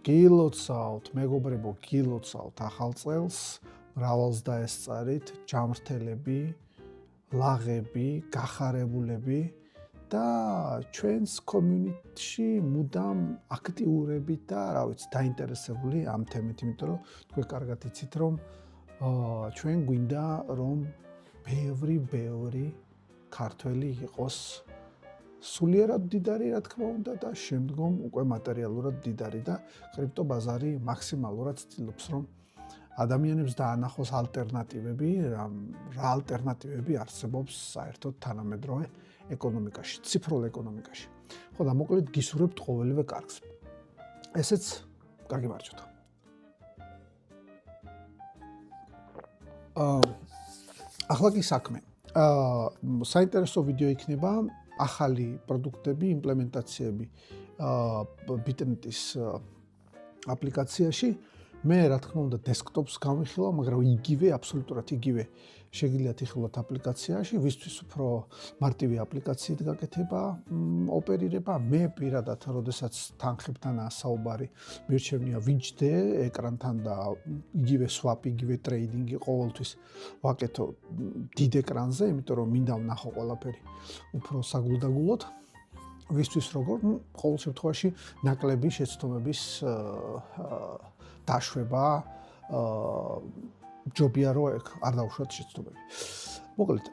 გილოცავთ, მეგობრებო, გილოცავთ ახალ წელს, მრავალს დაესწარით, ჯამრთელები, ლაღები, გახარებულები და ჩვენს community-ში მუდამ აქტიურებით და რა ვიცი, დაინტერესებული ამ თემით, იმიტომ რომ თქვენ კარგად იცით, რომ ჩვენ გვინდა რომ ბევრი ქართველი იყოს სულიერად დიდარი, რა თქმა უნდა, და შემდგომ უკვე მატერიალურად დიდარი და კრიპტობაზარი მაქსიმალურად ცდილობს, რომ ადამიანებს დაანახოს ალტერნატივები, რა ალტერნატივები არსებობს საერთოდ თანამედროვე ეკონომიკაში, ციფრულ ეკონომიკაში. ხო და მოკლედ გისურვებთ ყოველივე კარგს. ესეც კარგი მარჯვენა. ახლა კი საქმე. საინტერესო ვიდეო იქნება ახალი პროდუქტები, იმპლემენტაციები Bitnet-ის აპლიკაციაში. მე რა თქმა უნდა დესკტოპს გავიხილავ, მაგრამ იგივე, აბსოლუტურად იგივე შეგიძლიათ იხილოთ აპლიკაციაში, ვისთვის უფრო მარტივი აპლიკაციით გაკეთება, ოპერირება. მე პირადად, როდესაც თანხებთანაა საუბარი, მირჩევნია ვიჯდე ეკრანთან და იგივე swap, იგივე ტრეიდინგი ყოველთვის ვაკეთო დიდ ეკრანზე, იმიტომ რომ მინდა ვნახო ყველაფერი უფრო საგულდაგულოდ. ვისთვის როგორ, ყოველ შემთხვევაში ნაკლები შეცდომების დაშვება ჯობია რომ არ დავუშვათ შეცდომები. მოკლედ,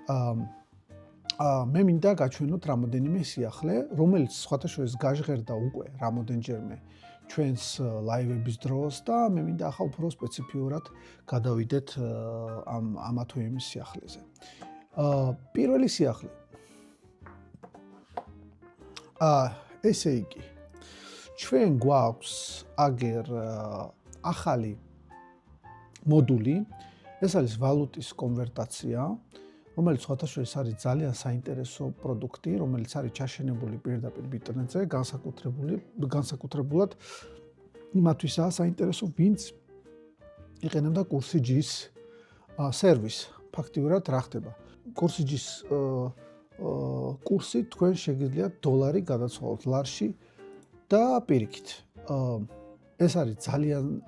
მე მინდა გაჩვენოთ რამოდენიმე სიახლე, რომელიც სხვათა შორის გაჟღერდა უკვე რამოდენჯერმე ჩვენს ლაივების დროს და მე მინდა ახლა უფრო სპეციფიურად გადავიდეთ ამა თუ იმ სიახლეზე. პირველი სიახლე. ესე იგი, ჩვენ გვაქვს აგერ ახალი მოდული, ეს არის ვალუტის კონვერტაცია, რომელიც სხვათა შორის არის ძალიან საინტერესო პროდუქტი, რომელიც არის ჩაშენებული პირდაპირ Bitnet-ზე, განსაკუთრებულად იმათვისაა საინტერესო, ვინც იყენებდა კურსიჯის სერვისს. ფაქტიურად რა ხდება? კურსიჯის კურსი თქვენ შეგიძლიათ დოლარი გადაცვალოთ ლარში და პირიქით. ეს არის ძალიან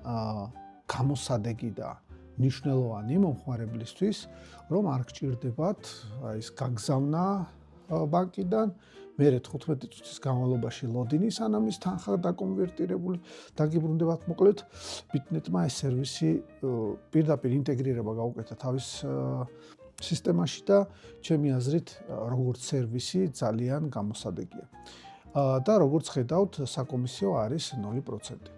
გამოსადეგი და მნიშვნელოვანი მომხმარებლისთვის, რომ არ გჭირდებათ ის გაგზავნა ბანკიდან, მერე 15 წუთის განმავლობაში ლოდინი, სანამ ის თანხა დაკონვერტირებული დაგიბრუნდებათ. მოკლედ, Bitnet-მა ეს სერვისი პირდაპირ ინტეგრირება გაუკეთა თავის სისტემაში და ჩემი აზრით, როგორც სერვისი ძალიან გამოსადეგია. და როგორც ხედავთ, საკომისიო არის 0%.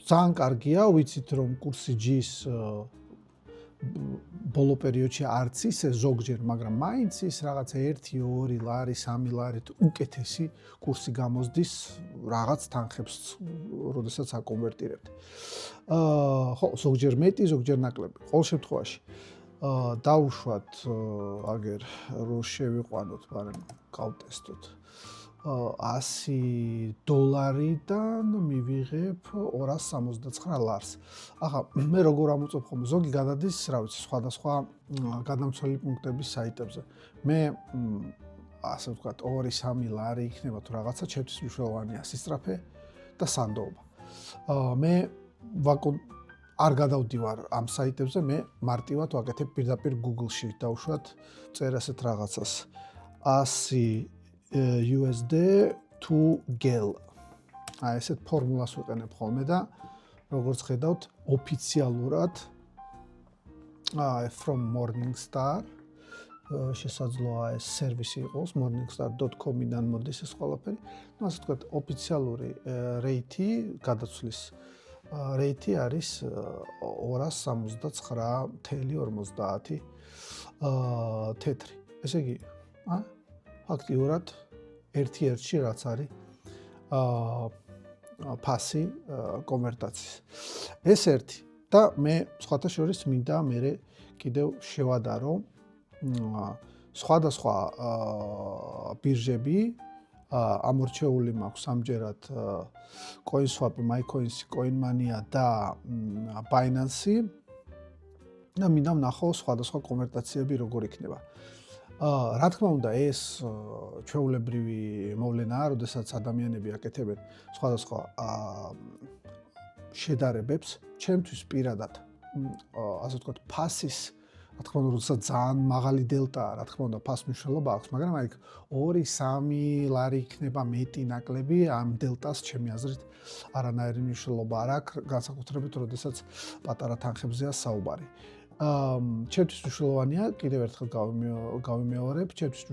ძალიან კარგია, ვიცით რომ კურსიჯის ბოლო პერიოდში არც ისე ზოგჯერ, მაგრამ მაინც ის რაღაცა 1-2 ლარი, 3 ლარით უკეთესი კურსი გამოსდის რაღაც თანხებს, როდესაც აკონვერტირებთ. ხო, ზოგჯერ მეტი, ზოგჯერ ნაკლები. ყოველ შემთხვევაში დავუშვათ აგერ რო შევიყვანოთ, მაგრამ გავტესტოთ. $100-დან მივიღებ 269 ლარს. ახლა მე როგორ ამოწევ ხოლმე, ზოგი გადადის, რა ვიცი, სხვადასხვა გადამცველი პუნქტების საიტებზე. მე ასე ვთქვათ 2-3 ლარი იქნება თუ რაღაცა, ჩემთვის მნიშვნელოვანია სისწრაფე და სანდოობა. მე არ გადავდივარ ამ საიტებზე, მე მარტივად ვაკეთებ პირდაპირ Google-ში დავუშვათ წერ ასეთ რაღაცას. 100 USD to GEL. ესეთ ფორმულას ვიყენებ ხოლმე და როგორც ხედავთ, ოფიციალურად from Morningstar შესაძლოა ეს სერვისი იყოს, morningstar.com-დან მოდის ეს ყველაფერი. ну ასე ვთქვათ, ოფიციალური რეიტი, გადაცვლის რეიტი არის 269.50 თეთრი. ესე იგი, ფაქტიურად ერთ-ერთში რაც არის ფასი კონვერტაციის. ეს ერთი და მე სხვათა შორის მინდა მე კიდევ შევადარო სხვადასხვა ბირჟები ამორჩეული მაქვს ამჯერად CoinSwap, MyCoins, CoinMania და Binance და მინდა ვნახო სხვადასხვა კონვერტაციები როგორ იქნება. რა თქმა უნდა, ეს ჩვეულებრივი მოვლენაა, როდესაც ადამიანები აკეთებენ სხვადასხვა შედარებებს, ჩემთვის პირადად, ასე ვთქვათ, ფასის, რა თქმა უნდა, როდესაც ძალიან მაღალი დელტაა, რა თქმა უნდა, ფას მნიშვნელობა აქვს, მაგრამ აი 2-3 ლარი იქნება მეტი ნაკლები, ამ დელტას ჩემი აზრით არანაირი მნიშვნელობა არ აქვს, განსაკუთრებით, როდესაც პატარა თანხებზეა საუბარი. ჩემთვის მნიშვნელოვანია, კიდევ ერთხელ გავიმეორებ, ჩემთვის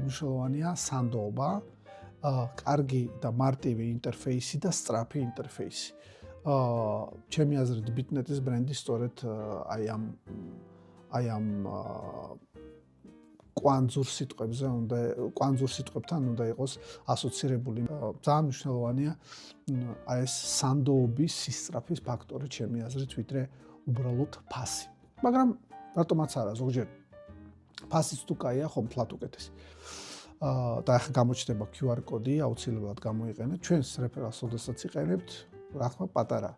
მნიშვნელოვანია სანდოობა, კარგი და მარტივი ინტერფეისი და სწრაფი ინტერფეისი. ჩემი აზრით BitNet-ის ბრენდი სწორედ აი ამ კვანძურ სიტყვებთან უნდა იყოს ასოცირებული. ძალიან მნიშვნელოვანია აი ეს სანდოობის სისწრაფის ფაქტორი ჩემი აზრით, ვიდრე უბრალოდ ფასი. მაგრამ რატომაც არა, ზოგჯერ ფასიც თუ კაია, ხომ თლათ უკეთესი. და ახლა გამოჩნდება QR კოდი, აუცილებლად გამოიყენეთ. ჩვენს რეფერალს ოდესაც იყენებთ, რა თქმა პატარა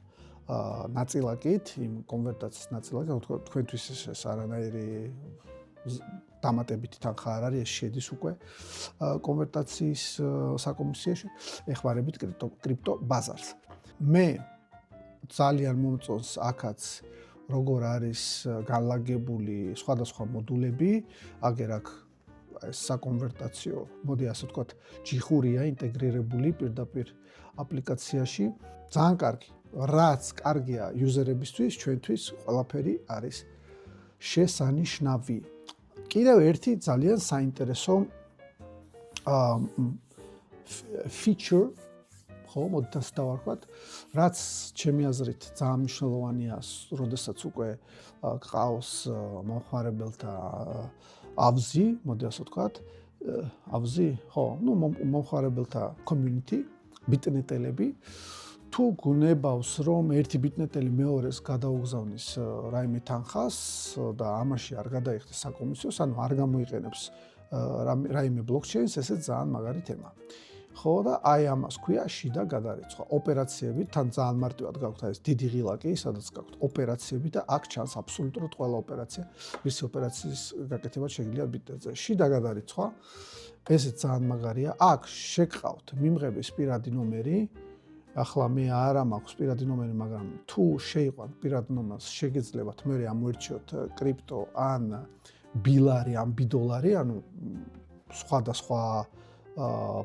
ნაწილაკით, იმ კონვერტაციის ნაწილაკით, თქვენთვის ეს არანაირი დამატებითი თანხა არ არის, ეს შედის უკვე კონვერტაციის საკომისიაში, ეხმარებით კრიპტო ბაზარს. მე ძალიან მომწონს აქაც როგორ არის განლაგებული სხვადასხვა მოდულები, აგერ აქ ეს საკონვერტაციო, მოდი ასე ვთქვათ, ჯიხურია ინტეგრირებული პირდაპირ აპლიკაციაში. ძალიან კარგი. რაც კარგია იუზერებისთვის, ჩვენთვის ყველაფერი არის შესანიშნავი. კიდევ ერთი ძალიან საინტერესო feature, ხო, მოდით ასე დავარქვათ, რაც ჩემი აზრით ძალიან მნიშვნელოვანია, როდესაც უკვე გყავს მომხმარებელთა ავზი, მოდი ასე ვთქვათ, ავზი, ხო, ну, მომხმარებელთა community, BitNet-ელები. თუ გუნებავს, რომ ერთი BitNet-ელი მეორეს გადაუგზავნის რაიმე თანხას და ამაში არ გადაიხდეს საკომისიოს, ანუ არ გამოიყენებს რაიმე blockchain-ს, ესე ძალიან მაგარი თემა. ხო და აი ამას ქვია შიდა გადარიცხვა. ოპერაციები, თან ძალიან მარტივად გაქვთ ეს დიდი ღილაკი, სადაც გაქვთ ოპერაციები და აქ ჩანს აბსოლუტურად ყველა ოპერაცია, ვისი ოპერაციის გაკეთება შეიძლება BitNet-ზე. შიდა გადარიცხვა, ესე ძალიან მაგარია. აქ შეგყავთ მიმღების პირადი ნომერი. ახლა მე არა მაქვს პირადი ნომერი, მაგრამ თუ შეიყვანთ პირადი ნომერს, შეგეძლებათ მე ამოერჩიოთ კრიპტო ან ბილარი ან ბიდოლარი, ანუ სხვადასხვა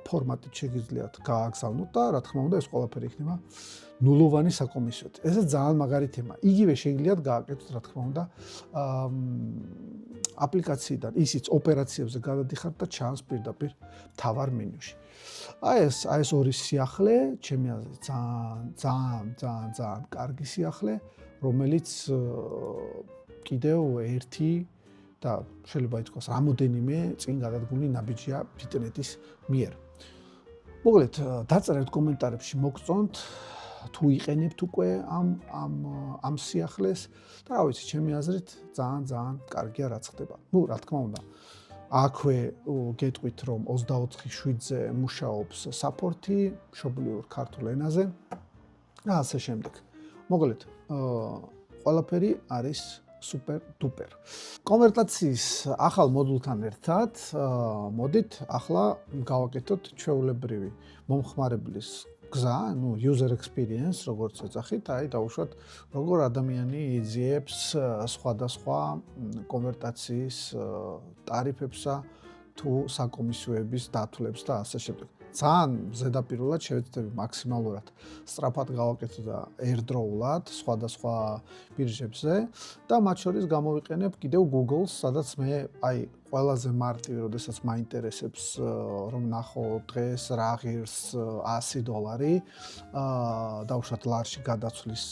ფორმატით შეგიძლიათ გააგზავნოთ და რა თქმა უნდა ეს ყველაფერი იქნება ნულოვანი საკომისიოთ. ესე ძალიან მაგარი თემა. იგივე შეგიძლიათ გააკეთოთ რა თქმა უნდა აპლიკაციიდან ისიც ოპერაციებზე გადადიხართ და ჩანს პირდაპირ მთავარ მენიუში. აი ეს ორი სიახლე, ჩემი აზრით ძალიან კარგი სიახლე, რომელიც კიდევ ერთი და შეიძლება ითქვას რამოდენიმე წინ გადადგმული ნაბიჯია BitNet-ის მიერ. მოგლეთ, დაწერეთ კომენტარებში მოგწონთ თუ იყენებთ უკვე ამ სიახლეს და რა ვიცი, ჩემი აზრით ძალიან კარგია რაც ხდება. ну, რა თქმა უნდა, აქვე გეტყვით რომ 24/7-ზე მუშაობს support-ი მშობლიურ ქართულ ენაზე და ასე შემდეგ. მოგლეთ, ყველაფერი არის super duper. კონვერტაციის ახალ მოდულთან ერთად მოდით ახლა გავაკეთოთ ჩვეულებრივი მომხმარებლის გზა, ну, user experience, როგორც ეძახით, აი დავუშვათ, როგორ ადამიანი იძიებს სხვადასხვა კონვერტაციის ტარიფებსა თუ საკომისიოების დათვლებს და ასე შემდეგ. ძალიან ზედაპირულად შევეცდები მაქსიმალურად სწრაფად გავაკეთო და ერთდროულად სხვადასხვა ბირჟებზე და მათ შორის გამოვიყენებ კიდევ Google-ს, სადაც მე აი ყველაზე მარტივი, როდესაც მაინტერესებს რომ ნახო დღეს რა ღირს $100, დავუშვათ ლარში გადაცვლის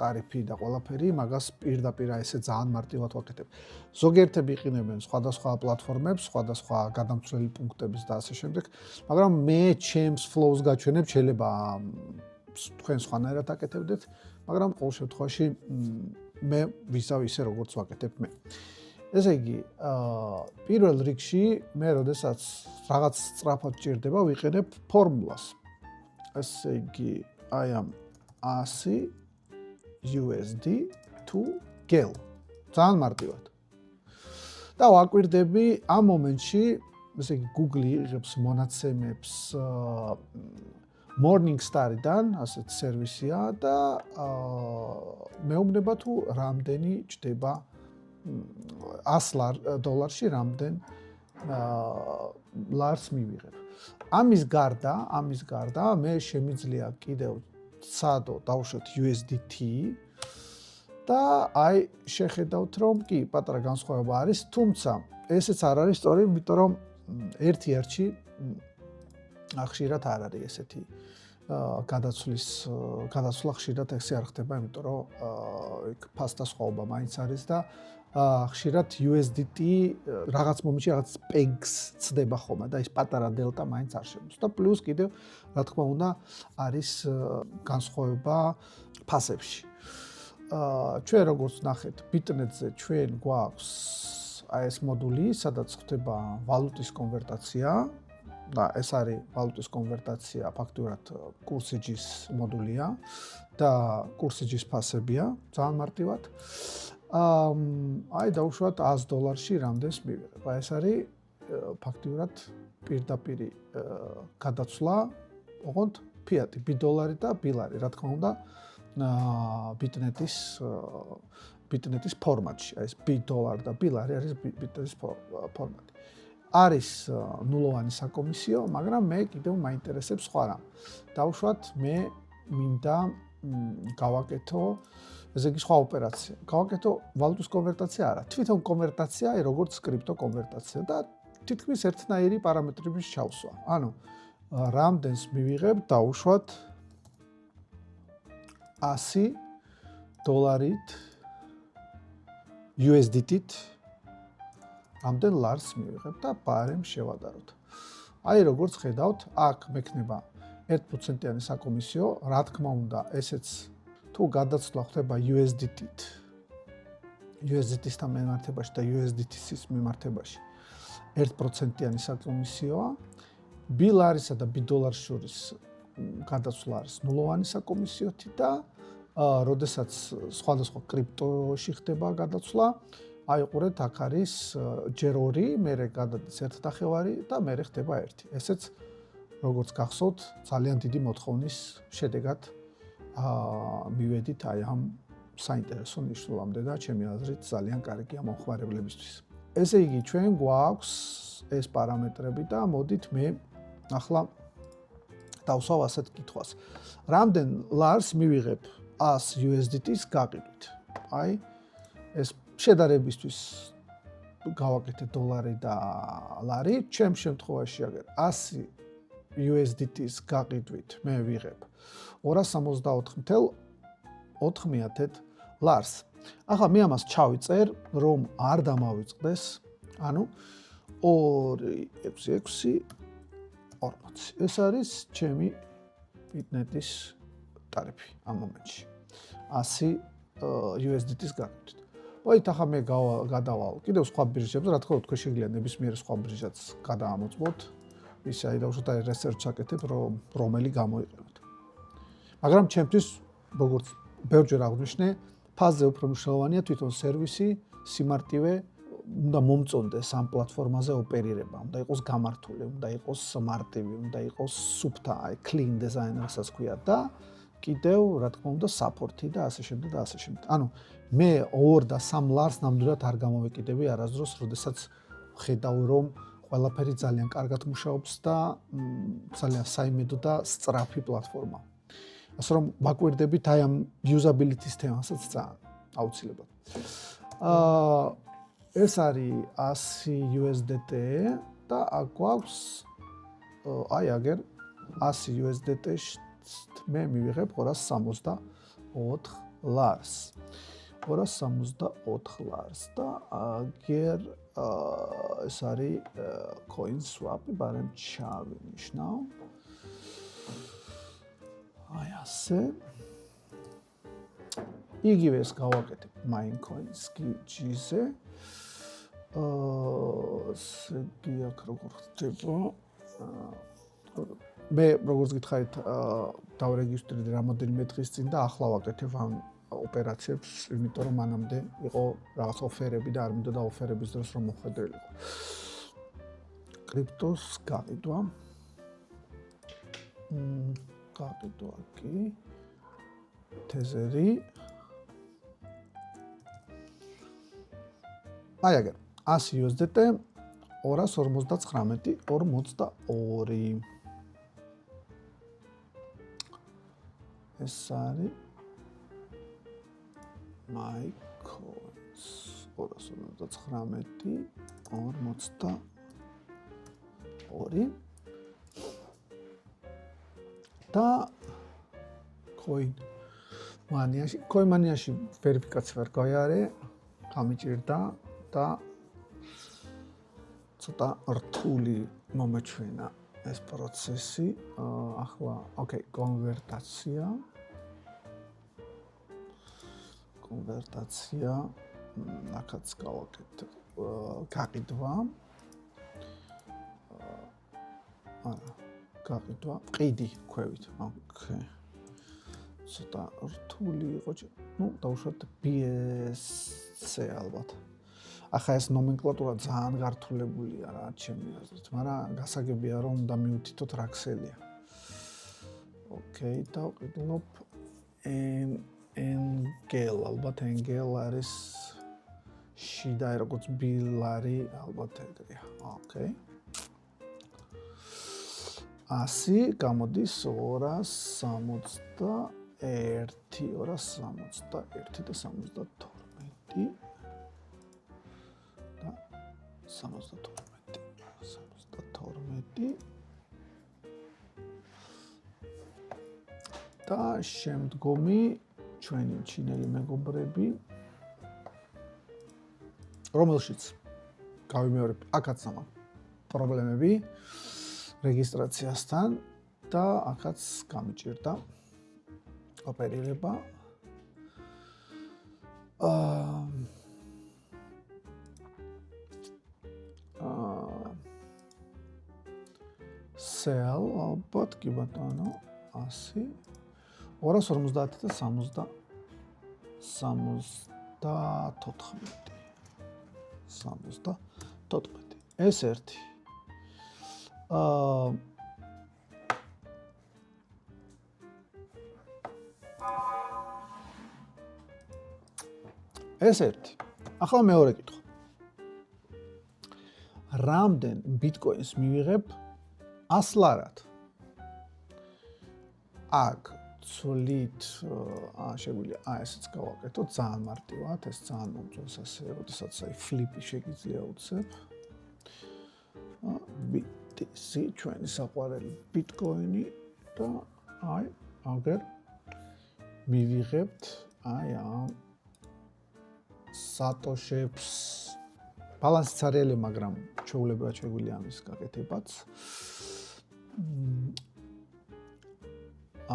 ტარიფი და ყველაფერი, მაგას პირდაპირ ესე ძალიან მარტივად ვაკეთებ. ზოგიერთები იყენებენ სხვადასხვა პლატფორმებს, სხვადასხვა გადამცვლელი პუნქტების და ასე შემდეგ, მაგრამ მე ჩემს flows გაჩვენებ, შეიძლება თქვენ სხვანაირად აკეთებდეთ, მაგრამ ყოველ შემთხვევაში მე ვიზავ ისე როგორც ვაკეთებ მე. ესე იგი, პირველ რიგში მე როდესაც რაღაც სწრაფად ჭირდება, ვიყენებ ფორმულას. ესე იგი, აი ამ 100 USD to GEL. ძალიან მარტივად. და ვაკვირდები ამ მომენტში, ესე იგი, Google იღებს მონაცემებს Morningstar-დან ასეთ სერვისია და მეუბნება თუ რამდენი ჭდება $100 რამდენ ლარს მივიღებ. ამის გარდა მე შემიძლია კიდევ სადო დავუშვათ USDT და აი შეხედავთ რომ კი პატარა განსხვავება არის, თუმცა ესეც არ არის სწორი, იმიტომ რომ ერთ-ერთი ხშირად არ არის ესეთი გადაცვლა ხშირად ესე არ ხდება, იმიტომ რომ იქ ფასტა სხვაობა მაინც არის და ხშირად USDT რაღაც მომენტში რაღაც pegs ცდება ხოლმე და ის პატარა დელტა მაინც არ შემოს და პლუს კიდევ რა თქმა უნდა არის განსხვავება ფასებში. ჩვენ როგორც ნახეთ Bitnet-ზე ჩვენ გვაქვს აი ეს მოდული, სადაც ხდება ვალუტის კონვერტაცია და ეს არის ვალუტის კონვერტაცია ფაქტურად კურსიჯის მოდულია და კურსიჯის ფასებია ძალიან მარტივად. აი დავუშვათ $100 რამდენს მივიღებ. აი ეს არის ფაქტურად პირდაპირი გადაცვლა, ოღონდ ფიატი, $1 და $1, რა თქმა უნდა, Bitnet-ის ფორმატში. აი ეს $1 და $1 არის Bitnet-ის ფორმატი. არის ნულოვანი საკომისიო, მაგრამ მე კიდევ მაინტერესებს სხვა რამ. დავუშვათ მე მინდა გავაკეთო ესე იგი სხვა ოპერაცია. გავაკეთო ვალუტის კონვერტაცია არა. თვითონ კონვერტაცია აი როგორც კრიპტო კონვერტაცია და თითქმის ერთნაირი პარამეტრების ჩავსვა. ანუ რამდენს მივიღებ დავუშვათ $100 USDT-ით რამდენ ლარს მივიღებ და ბარემ შევადაროთ. აი როგორც ხედავთ, აქ მექნება 1%-იანი საკომისიო, რა თქმა უნდა, ესეც თუ გადაცვლა ხდება USDT-ით. USDT-სთან მიმართებაში და USDT-ის მიმართებაში 1%-იანი საკომისიოა. $1-სა და $1 შორის გადაცვლა არის ნულოვანი საკომისიოთი და როდესაც სხვადასხვა კრიპტოში ხდება გადაცვლა, აი ყურეთ, აქ არის ჯერ 2, მერე გადადის 1.5 და მერე ხდება 1. ესეც როგორც გახსოვთ, ძალიან დიდი მოთხოვნის შედეგად მივედით აი ამ საინტერესო ნიშნულამდე და ჩემი აზრით ძალიან კარგია მომხმარებლებისთვის. ესე იგი, ჩვენ გვაქვს ეს პარამეტრები და მოდით მე ახლა დავსვავ ასეთ კითხვას. რამდენ ლარს მივიღებ 100 USDT-ის გაყიდვით? აი ეს შედარებისთვის გავაკეთე $დოლარი და ლარი, ჩემ შემთხვევაში აგერ 100 USDT-ის გაყიდვით მე ვიღებ 264.90 ლარს. ახლა მე ამას ჩავიწერ, რომ არ დამავიწყდეს, ანუ 266 40. ეს არის ჩემი Bitnet-ის ტარიფი ამ მომენტში. 100 USDT-ის გაყიდვით. მოით ახლა მე გადავალ კიდევ სხვა ბირჟებზე, რა თქმა უნდა, თქვენ შეგიძლიათ ნებისმიერ სხვა ბირჟაც გადაამოწმოთ. ისე აი დავუშვათ აი research აკეთებ, რომ რომელი გამოიყენოთ. მაგრამ ჩემთვის, როგორც ბევრჯერ აღვნიშნე, ფაზზე უფრო მნიშვნელოვანია თვითონ სერვისი, სიმარტივე, უნდა მომწონდეს ამ პლატფორმაზე ოპერირება, უნდა იყოს გამართული, უნდა იყოს მარტივი, უნდა იყოს სუფთა, აი clean design რასაც ქვია და კიდევ, რა თქმა უნდა, support-ი და ასე შემდეგ და ასე შემდეგ. ანუ მე 2 და 3 ლარს ნამდვილად არ გამოვეკიდები არასდროს, როდესაც ხედავ, რომ ყველაფერი ძალიან კარგად მუშაობს და ძალიან საიმედო და სწრაფი პლატფორმა. ასე რომ ვაკვირდებით აი ამ usability-ის თემასაც ძალიან აუცილებლად. ეს არის 100 USDT და აქ გვაქვს აი აგერ 100 USDT-ში მე მივიღებ 264 ლარს. 264 ლარს და აგერ ეს არის CoinSwap-ი, ბარემ ჩავინიშნავ. აი ასე. იგივე ეს გავაკეთებ MineCoins-ზე. სეგი აქ როგორ ხდება? მე როგორც გითხარით, დავრეგისტრირდი რამოდენიმე დღის წინ და ახლა ვაკეთებ ამ ოპერაციებს, იმიტომ რომ მანამდე იყო რაღაც ოფერები და არ მინდოდა ოფერების დროს რომ მოხვედრილიყო. კრიპტოს გაყიდვა. გაყიდვა კი თეზერი აი აგერ 100 USDT 259.42 ეს არის my coins 259.42 და coinmania-ში ვერიფიკაცია ვერ გავიარე გამიჭირდა და ცოტა რთული მომეჩვენა ეს პროცესი ახლა ოკეი კონვერტაცია აქაც გავაკეთე გაყიდვა გაყიდვა ყიდი ქვევით ოკეი ცოტა რთული იყო ну დავუშვათ BSC ალბათ ახლა ეს ნომენკლატურა ძალიან გართულებულია რა ჩემი აზრით მაგრამ გასაგებია რომ უნდა მივთითოთ რა ქსელია ოკეი დავყიდულობ Engel ალბათ Engel არის შიდა როგორც ბილარი ალბათ ეგრეა ოკეი 100 გამოდის 261 და 72 და 32 და შემდგომი ჩვენი ჩინელი მეგობრები რომელშიც გავიმეორებ აქაც სამა პრობლემები რეგისტრაციასთან და აქაც გამიჭირდა ოპერირება sell ალბათ კი ბატონო 100 250 და 74 ეს ერთი ეს ერთი ახლა მეორე კითხვა რამდენ ბიტკოინს მივიღებ 100 ლარად აქ ცვლით შეგვიძლია ესეც გავაკეთოთ ძალიან მარტივად ეს ძალიან მომწონს ასე როდესაც აი ფლიპი შეგიძლია უცებ BTC ჩვენი საყვარელი ბიტკოინი და აი აგერ მივიღებთ აი ამ სატოშებს ბალანსიც არიელი მაგრამ ჩვეულებრივად შეგვიძლია ამის გაკეთებაც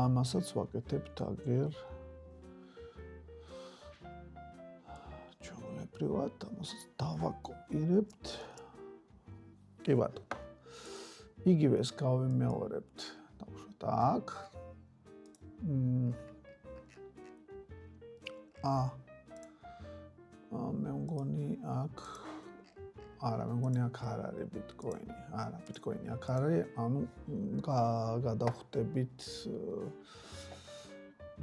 ამასაც ვაკეთებთ აგერ ჩვეულებრივად ამასაც დავაკოპირებთ კი ბატონო იგივეს გავიმეორებთ დავუშვათ აქ მე მგონი აქ არა მე მგონი აქ არ არის ბიტკოინი არა ბიტკოინი აქ არის ანუ გადავხვდებით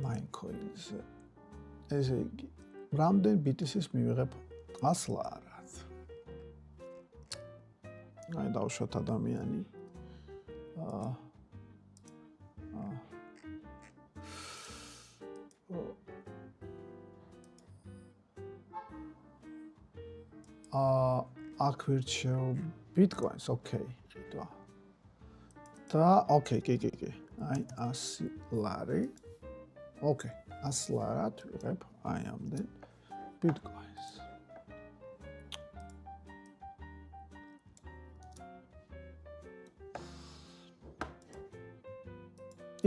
Minecoin-ზე ესე იგი რამდენ BTC-ს მივიღებ 100 ლარად აი დავუშვათ ადამიანი აქ ვირჩევ ბიტკოინს ოკეი ყიდვა და ოკეი კი აი 100 ლარი ოკეი 100 ლარად ვიღებ აი ამდენ ბიტკოინს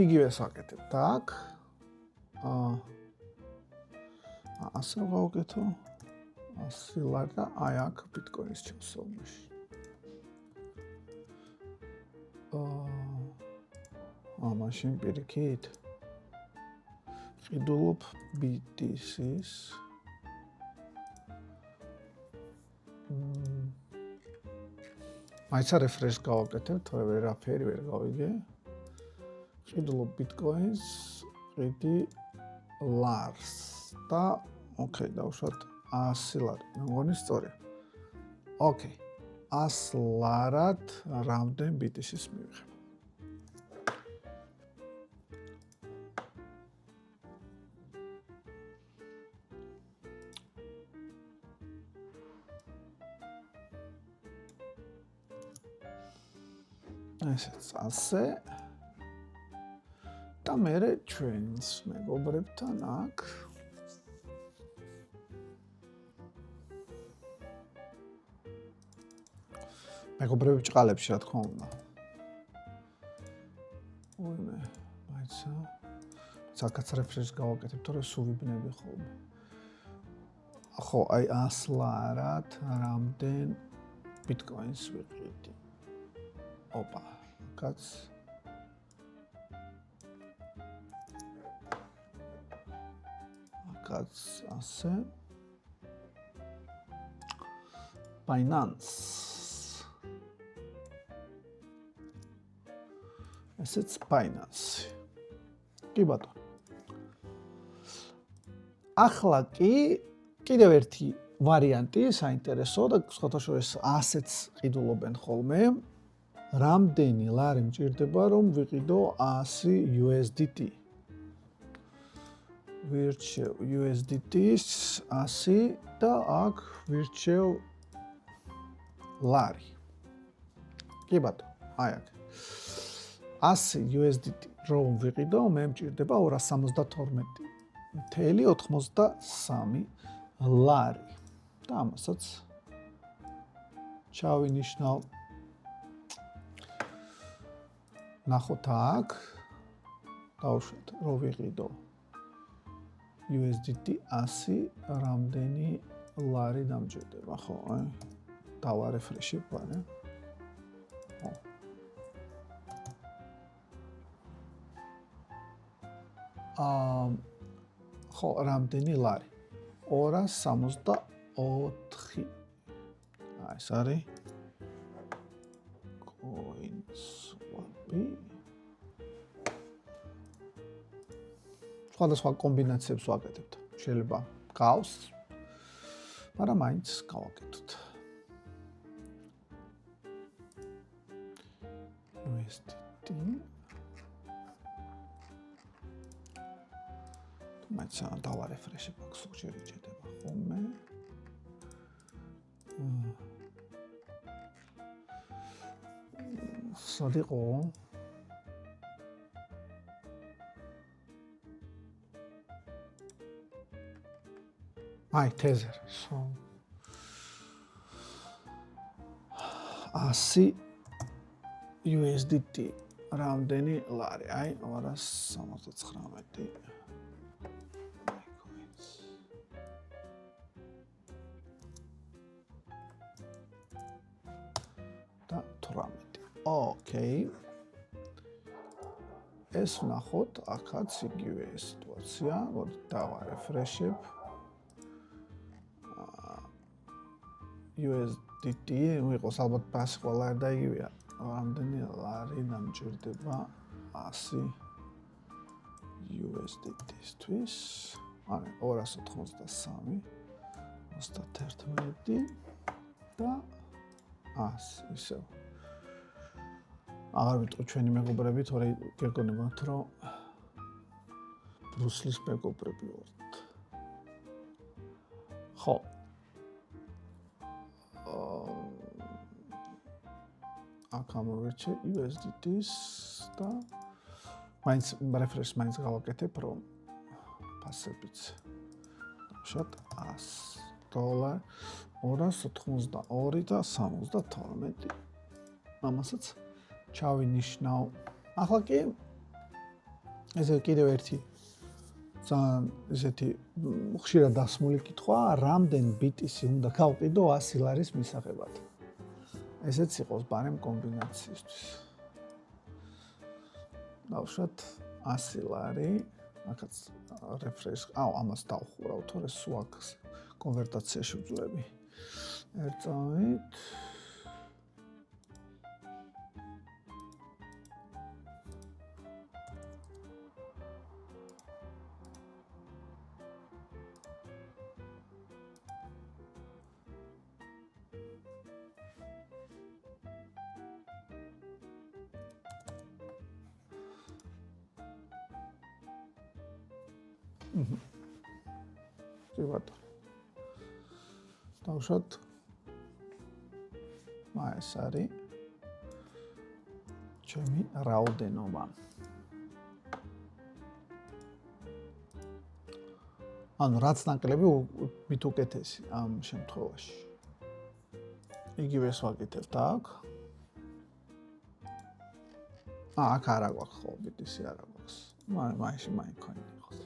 იგივეს ვაკეთებ აქ ასე გავაკეთო 100 ლარი და აი აქ ბიტკოინის ჩასწავლაში. მაშინ პირიქით ყიდულობ BTC-ს მაიცა რეფრეშ გავაკეთებ, თორე ვერაფერი ვერ გავიგე. ყიდულობ ბიტკოინს, ყიდი ლარს და ოკეი, დავუშვათ 100 ლარი. მე მგონი სწორია. ოკეი. 100 ლარად რამდენ BTC-ს მივიღებ? ესეც ასე და მე ჩვენს მეგობრებთან აქ მეგობრები ბჭყალებში რა თქმა უნდა. ოიმე, მაიცა საკაც რეფრეშს გავაკეთებ, თორე სულ ვიბნები ხოლმე. ხო, აი 100 ლარად რამდენ ბიტკოინს ვიყიდი? ოპა, კაც ასე Binance ესეც Binance კი ბატონო ახლა კიდევ ერთი ვარიანტი საინტერესო და სხვათაშორის ასეც ყიდულობენ ხოლმე რამდენი ლარი მჭირდება რომ ვიყიდო 100 USDT ვირჩევ USDT-ს 100 და აქ ვირჩევ ლარი. კი ბატონო, აი აქ. 100 USDT რომ ვიყიდო, მე მჭირდება 272.83 ლარი. და ამასაც ჩავინიშნავ. ნახოთ აქ. დავუშვათ, რომ ვიყიდო USDT 100 რამდენი ლარი დამჭირდება, ხო, აი. დავარეფრეშებ, ვარ. ხო, რამდენი ლარი? 264. აი, ეს არის CoinSwap-ი. სხვადასხვა კომბინაციებს ვაკეთებთ. შეიძლება გავს, მაგრამ მაინც გავაკეთოთ. USDT. მაინც დავარეფრეშებ, აქ სულ შეჭედება ხოლმე. სადიყო? აი, თეზერ. 100 USDT რამდენი ლარი? აი 269. და 18. ოკეი. ეს ვნახოთ, აქაც იგივე სიტუაცია, მოდით დავარეფრეშებ. USDT მიყოს ალბათ პასი ყველა არ და იგივეა. რამდენი ლარი დამჭირდება 100 USDT-ისთვის? აი 283, 31 და 100 ისევ. აღარ ვიტყვი ჩვენი მეგობრები, თორე გეგონებათ რომ ბრუსლის მეგობრები ვართ. ხო. აქ ამოვირჩე USDT-ს და მაინც რეფრეშს მაინც გავაკეთებ რომ ფასებიც შოთ $100 282 და 72 ამასაც ჩავინიშნავ ახლა კი ესე კიდევ ერთი ძალიან ესეთი ხშირად დასმული კითხვა რამდენ BTC უნდა გავყიდო 100 ლარის მისაღებად ესეც იყოს ბარემ კომბინაციისთვის. დავუშვათ 100 ლარი, აქაც რეფრეშ, ამას დავხურავ, თორე სულ აქ კონვერტაციაში ვძლები. ერთწამით. კი ბატონო. დავუშვათ ეს არის ჩემი რაოდენობა. ანუ რაც ნაკლები მით უკეთესი ამ შემთხვევაში. იგივეს ვაკეთებთ აქ. აქ არა გვაქვს ხო, BTC არა გვაქვს. მაინში მაინკოინი იყოს.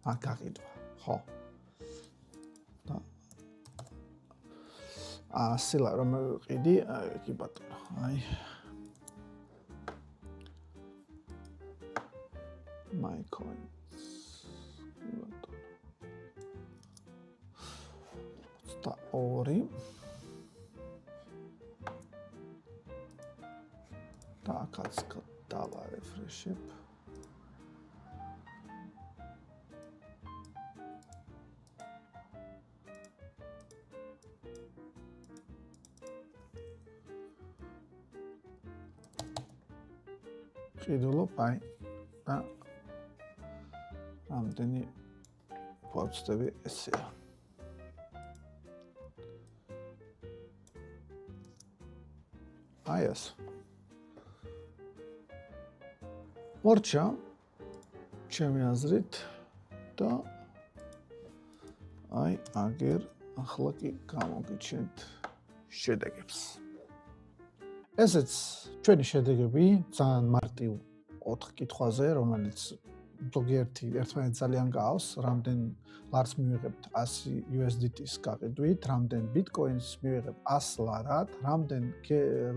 აქ გაყიდვა, ხო. და ასელა რომ ვიყიდი, კი ბატონო, აი. მაინკოინი. კი ბატონო. 22 და აქაც დავა რეფრეშებ. ყიდულობ, აი და რამდენი ფორცდები ესეა. აი ეს. მორჩა ჩემი აზრით და აი აგერ ახლა კი გამოგიჩენთ შედეგებს. ესეც ჩვენი შედეგები ძალიან მარტივ 4 კითხვაზე, რომელიც ზოგიერთი ერთმანეთს ძალიან გავს, რამდენ ლარს მივიღებთ 100 USDT-ს გაყიდვით, რამდენ Bitcoin-ს მივიღებთ 100 ლარად, რამდენ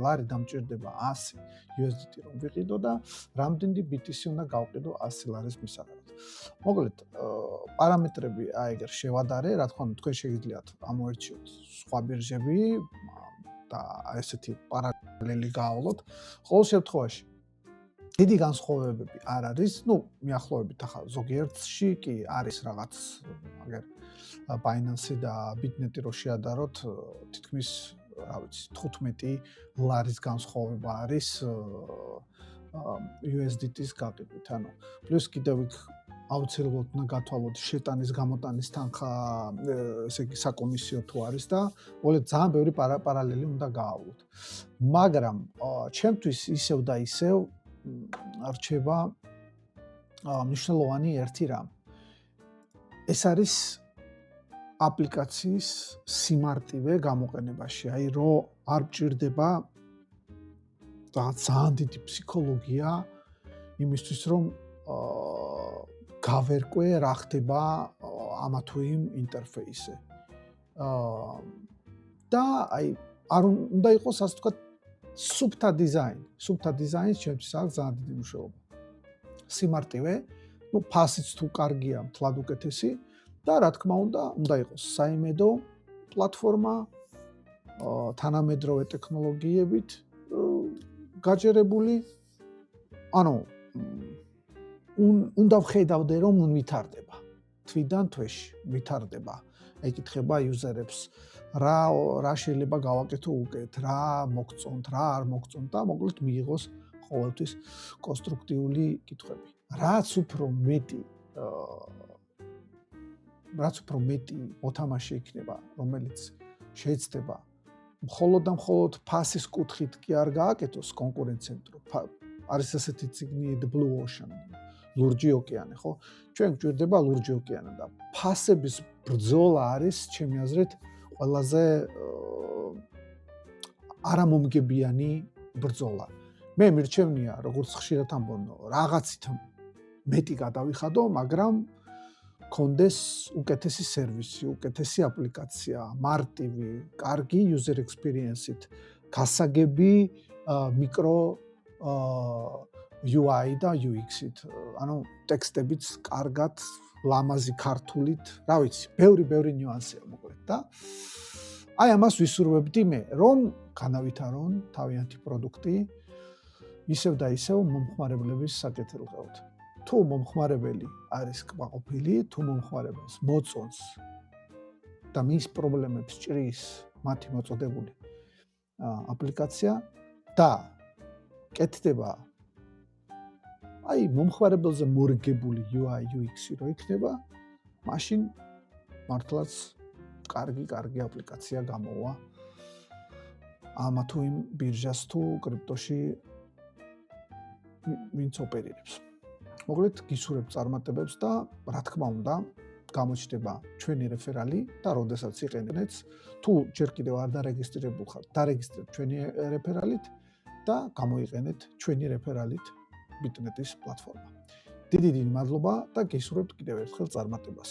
ლარი დამჭირდება 100 USDT რომ ვიყიდო და რამდენი BTC უნდა გავყიდო 100 ლარის მისაღებად. მოკლედ, პარამეტრები აიგერ შევადარე, რა თქმა უნდა, თქვენ შეგიძლიათ ამოერჩიოთ სხვა ბირჟები და ესეთი პარალელი გაავლოთ. ყოველ შემთხვევაში დიდი განსხვავებები არ არის, მიახლოებით ახლა ზოგიერთში კი არის რაღაც, აგერ Binance და Bitnet-ი რო შეადაროთ, თითქმის, რა ვიცი, 15 ლარის განსხვავება არის USDT-ს გაყიდვით, ანუ პლუს კიდევ იქ აუცილებლად უნდა გათვალოთ შეტანის გამოტანის თანხა, ესე იგი საკომისიო თუ არის და მოკლედ ძალიან ბევრი პარალელი უნდა გაავლოთ. მაგრამ ჩემთვის ისევ და ისევ რჩება მნიშვნელოვანი ერთი რამ. ეს არის აპლიკაციის სიმარტივე გამოყენებაში, აი რო არ მჭირდება ძალიან დიდი ფსიქოლოგია იმისთვის რომ გავერკვე რა ხდება ამა თუ იმ ინტერფეისზე. და აი არ უნდა იყოს ასე ვთქვათ სუფთა დიზაინი. სუფთა დიზაინს ჩემთვის აქვს ძალიან დიდი მნიშვნელობა. სიმარტივე, ფასიც თუ კარგია, მთლად უკეთესი და რა თქმა უნდა იყოს საიმედო პლატფორმა, თანამედროვე ტექნოლოგიებით გაჯერებული, ანუ უნდა ვხედავდე რომ ვითარდება. თვიდან თვეში ვითარდება. ეკითხება იუზერებს რა შეიძლება გავაკეთო უკეთ, რა მოგწონთ, რა არ მოგწონთ და მოკლედ მიიღოს ყოველთვის კონსტრუქტიული კითხვები. რაც უფრო მეტი მოთამაშე იქნება, რომელიც შეეცდება მხოლოდ და მხოლოდ ფასის კუთხით კი არ გააკეთოს კონკურენციამ, არის ასეთი ციგნი The Blue Ocean, ლურჯი ოკეანე, ხო? ჩვენ გვჭირდება ლურჯი ოკეანე და ფასების ბრძოლა არის, ჩემი აზრით, ყველაზე არამომგებიანი ბრძოლა. მე მირჩევნია, როგორც ხშირად ამბობ, რაღაცით მეტი გადავიხადო, მაგრამ კონდეს უკეთესი სერვისი, უკეთესი აპლიკაცია, მარტივი, კარგი user experience-ით, გასაგები მიკრო UI და UX-ით, ანუ ტექსტებიც კარგად, ლამაზი ქართულით, რა ვიცი, ბევრი ნიუანსია მოკლედ და აი ამას ვისურვებდი მე, რომ განავითარონ თავიანთი პროდუქტი ისევ და ისევ მომხმარებლების საკეთილღეოდ. თუ მომხმარებელი არის კმაყოფილი, თუ მომხმარებელს მოწონს და მის პრობლემებს ჭრის მათი მოწოდებული აპლიკაცია და კეთდება აი მომხმარებელზე მორგებული UI UX-ი რო იქნება, მაშინ მართლაც კარგი აპლიკაცია გამოვა ამა თუ იმ ბირჟას თუ კრიპტოში ვინც ოპერირებს. მოკლედ გისურვებთ წარმატებებს და რა თქმა უნდა გამოჩნდება ჩვენი რეფერალი და როდესაც იყენებთ, თუ ჯერ კიდევ არ დარეგისტრირებულ ხართ, დარეგისტრირებთ ჩვენი რეფერალით და გამოიყენეთ ჩვენი რეფერალით ბიტნეტის პლატფორმა. დიდი მადლობა და გისურვებთ კიდევ ერთხელ წარმატებას.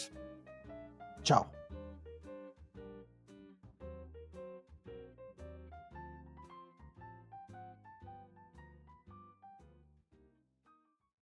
Ciao.